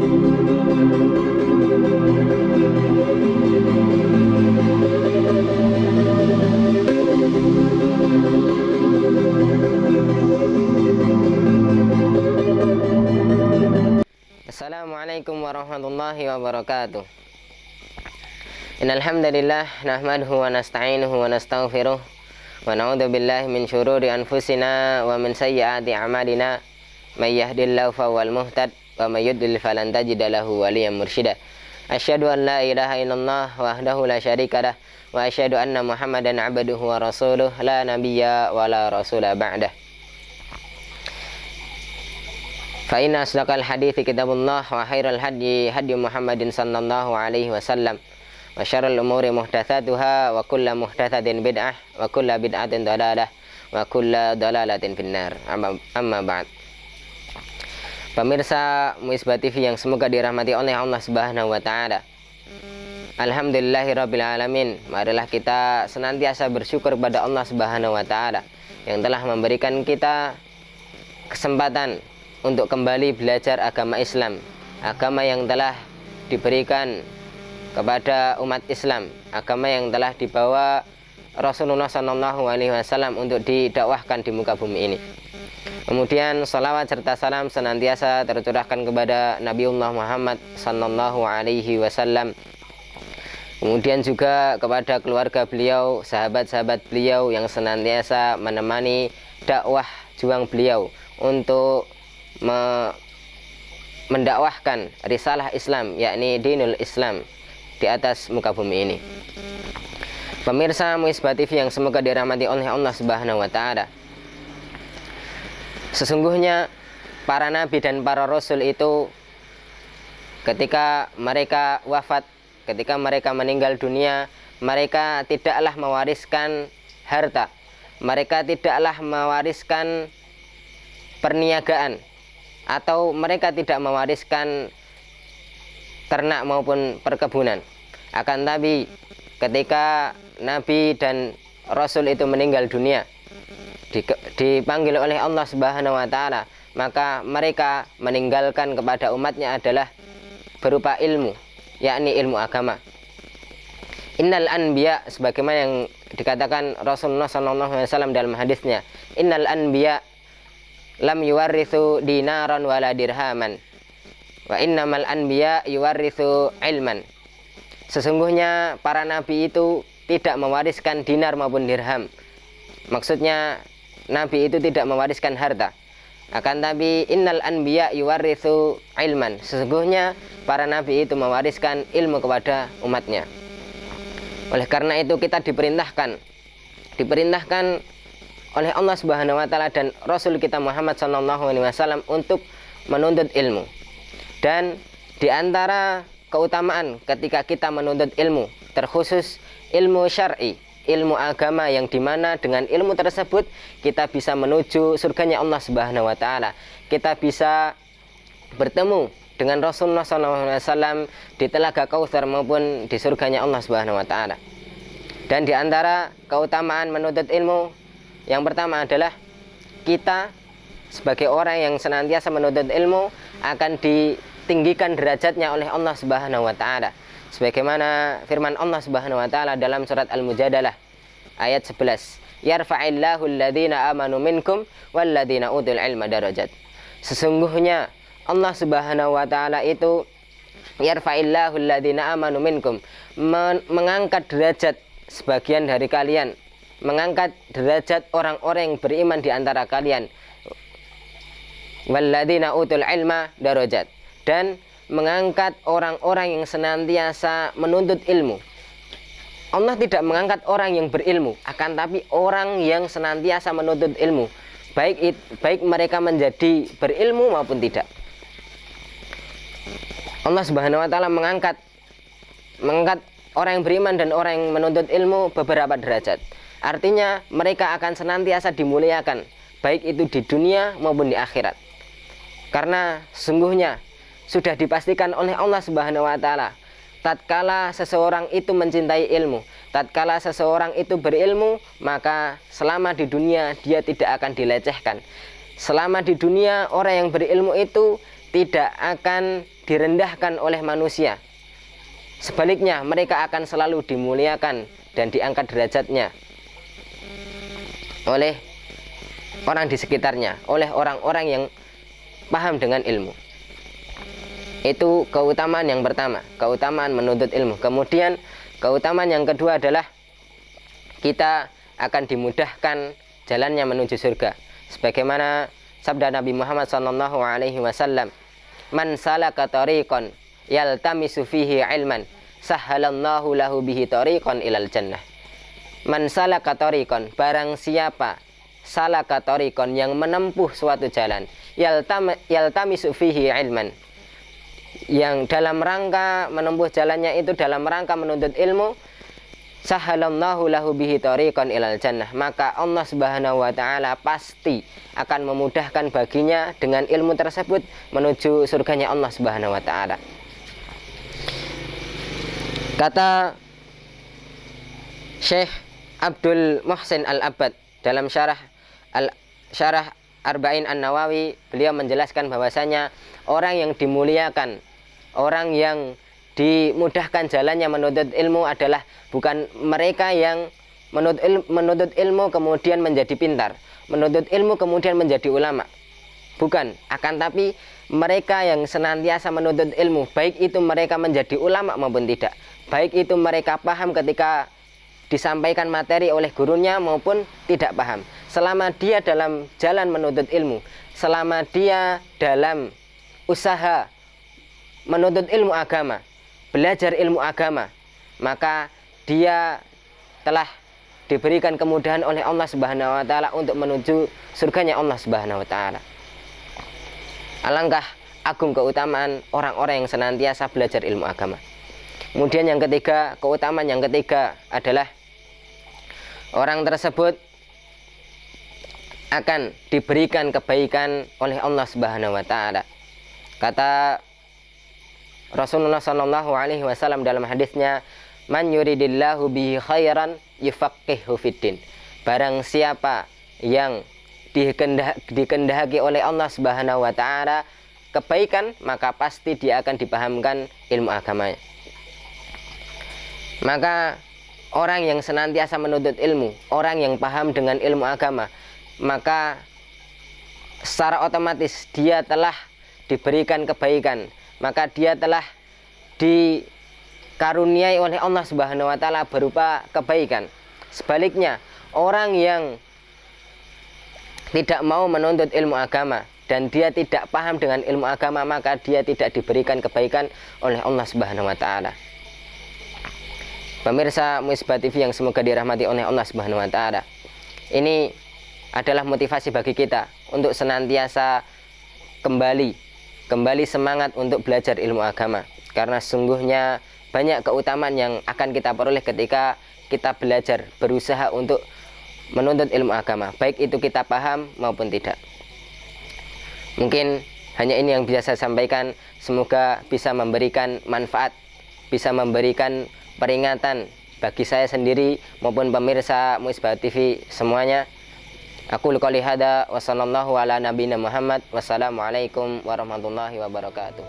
Assalamualaikum warahmatullahi wabarakatuh. Innal hamdalillah nahmaduhu wa nasta'inuhu wa nastaghfiruh wa na'udzu billahi min syururi anfusina wa min sayyiati a'malina may yahdihillahu fahuwal muhtad wa may yudlil falan tajida lahu waliyyan mursyida. Asyhadu an la ilaha illallah wahdahu la syarika lah wa asyhadu anna Muhammadan 'abduhu wa rasuluh la nabiyya wa la rasula ba'dah. Fa inna asdaqal hadithi kitabullah wa khairal hadyi hadyu Muhammadin sallallahu alaihi wasallam wa syarrul umuri muhdatsatuha wa kullu muhdatsatin bid'ah wa kullu bid'atin dhalalah wa kullu dhalalatin finnar. Amma ba'd. Pemirsa Muisbah TV yang semoga dirahmati oleh Allah Subhanahu wa taala. Alhamdulillahirabbil alamin. Marilah kita senantiasa bersyukur kepada Allah Subhanahu wa taala yang telah memberikan kita kesempatan untuk kembali belajar agama Islam, agama yang telah diberikan kepada umat Islam, agama yang telah dibawa Rasulullah SAW untuk didakwahkan di muka bumi ini. Kemudian salawat serta salam senantiasa tercurahkan kepada Nabiullah Muhammad SAW. Kemudian juga kepada keluarga beliau, sahabat-sahabat beliau yang senantiasa menemani dakwah juang beliau untuk mendakwahkan risalah Islam, yakni dinul Islam di atas muka bumi ini. Pemirsa Muisbah TV yang semoga dirahmati oleh Allah Subhanahu wa taala. Sesungguhnya para nabi dan para rasul itu ketika mereka wafat, ketika mereka meninggal dunia, mereka tidaklah mewariskan harta, mereka tidaklah mewariskan perniagaan, atau mereka tidak mewariskan ternak maupun perkebunan. Akan tapi ketika Nabi dan Rasul itu meninggal dunia, dipanggil oleh Allah Subhanahu wa taala, maka mereka meninggalkan kepada umatnya adalah berupa ilmu, yakni ilmu agama. Innal anbiya, sebagaimana yang dikatakan Rasulullah SAW dalam hadisnya, innal anbiya lam yuwarrithu dinaran wala dirhaman wa innamal anbiya yuwarrithu ilman. Sesungguhnya para nabi itu tidak mewariskan dinar maupun dirham. Maksudnya nabi itu tidak mewariskan harta. Akan tapi innal anbiya yuwarrithu ilman. Sesungguhnya para nabi itu mewariskan ilmu kepada umatnya. Oleh karena itu kita diperintahkan oleh Allah Subhanahu wa taala dan Rasul kita Muhammad SAW untuk menuntut ilmu. Dan di antara keutamaan ketika kita menuntut ilmu, terkhusus ilmu syar'i, ilmu agama, yang dimana dengan ilmu tersebut kita bisa menuju surganya Allah Subhanahu wa taala. Kita bisa bertemu dengan Rasulullah SAW di Telaga Kautsar maupun di surganya Allah Subhanahu wa taala. Dan di antara keutamaan menuntut ilmu yang pertama adalah kita sebagai orang yang senantiasa menuntut ilmu akan ditinggikan derajatnya oleh Allah Subhanahu wa taala. Sebagaimana firman Allah Subhanahu wa taala dalam surat Al-Mujadalah ayat 11, yarfa'illahu alladhina amanu minkum walladhina utul ilma darajat. Sesungguhnya Allah Subhanahu wa taala itu yarfa'illahu alladhina amanu minkum, mengangkat derajat sebagian dari kalian, mengangkat derajat orang-orang yang beriman di antara kalian, walladzina utul ilma darajat, dan mengangkat orang-orang yang senantiasa menuntut ilmu. Allah tidak mengangkat orang yang berilmu, akan tapi orang yang senantiasa menuntut ilmu, baik mereka menjadi berilmu maupun tidak. Allah Subhanahu wa taala mengangkat orang yang beriman dan orang yang menuntut ilmu beberapa derajat. Artinya mereka akan senantiasa dimuliakan, baik itu di dunia maupun di akhirat. Karena sesungguhnya sudah dipastikan oleh Allah Subhanahu wa taala, tatkala seseorang itu mencintai ilmu, tatkala seseorang itu berilmu, maka selama di dunia dia tidak akan dilecehkan. Selama di dunia orang yang berilmu itu tidak akan direndahkan oleh manusia. Sebaliknya, mereka akan selalu dimuliakan dan diangkat derajatnya oleh orang di sekitarnya, oleh orang-orang yang paham dengan ilmu. Itu keutamaan yang pertama, keutamaan menuntut ilmu. Kemudian keutamaan yang kedua adalah kita akan dimudahkan jalannya menuju surga. Sebagaimana sabda Nabi Muhammad SAW, "Man salaka tariqan yaltamisu fihi ilman, sahhalallahu lahu bihi tariqan ilal jannah." Man salaka tariqan, barang siapa salaka tariqan, yang menempuh suatu jalan, yaltamisu fihi ilman, yang dalam rangka menempuh jalannya itu dalam rangka menuntut ilmu, sahhalallahu lahu bihi tariqan ilal jannah, maka Allah Subhanahu wa taala pasti akan memudahkan baginya dengan ilmu tersebut menuju surganya Allah Subhanahu wa taala. Kata Syekh Abdul Muhsin Al-Abbad dalam syarah Arba'in An-Nawawi, beliau menjelaskan bahwasanya orang yang dimuliakan, orang yang dimudahkan jalannya menuntut ilmu adalah bukan mereka yang menuntut ilmu kemudian menjadi pintar, menuntut ilmu kemudian menjadi ulama. Bukan, akan tapi mereka yang senantiasa menuntut ilmu, baik itu mereka menjadi ulama maupun tidak, baik itu mereka paham ketika disampaikan materi oleh gurunya maupun tidak paham. Selama dia dalam jalan menuntut ilmu, selama dia dalam usaha menuntut ilmu agama, belajar ilmu agama, maka dia telah diberikan kemudahan oleh Allah Subhanahu wa taala untuk menuju surganya Allah Subhanahu wa taala. Alangkah agung keutamaan orang-orang yang senantiasa belajar ilmu agama. Kemudian yang ketiga, keutamaan yang ketiga adalah orang tersebut akan diberikan kebaikan oleh Allah Subhanahu wa taala. Kata Rasulullah sallallahu alaihi wasallam dalam hadisnya, "Man yuridillahu bihi khairan yufaqihu fiddin." Barang siapa yang dikehendaki oleh Allah Subhanahu wa taala kebaikan, maka pasti dia akan dipahamkan ilmu agamanya. Maka orang yang senantiasa menuntut ilmu, orang yang paham dengan ilmu agama, maka secara otomatis dia telah diberikan kebaikan, maka dia telah dikaruniai oleh Allah Subhanahu wa taala berupa kebaikan. Sebaliknya, orang yang tidak mau menuntut ilmu agama dan dia tidak paham dengan ilmu agama, maka dia tidak diberikan kebaikan oleh Allah Subhanahu wa taala. Pemirsa Musibah TV yang semoga dirahmati oleh Allah Subhanahu wa taala, ini adalah motivasi bagi kita untuk senantiasa kembali semangat untuk belajar ilmu agama, karena sungguhnya banyak keutamaan yang akan kita peroleh ketika kita belajar, berusaha untuk menuntut ilmu agama, baik itu kita paham maupun tidak. Mungkin hanya ini yang bisa saya sampaikan. Semoga bisa memberikan manfaat, bisa memberikan peringatan bagi saya sendiri maupun pemirsa Musibah TV semuanya. Aku qouli hada wa sallallahu ala nabiyina Muhammad. Wassalamualaikum warahmatullahi wabarakatuh.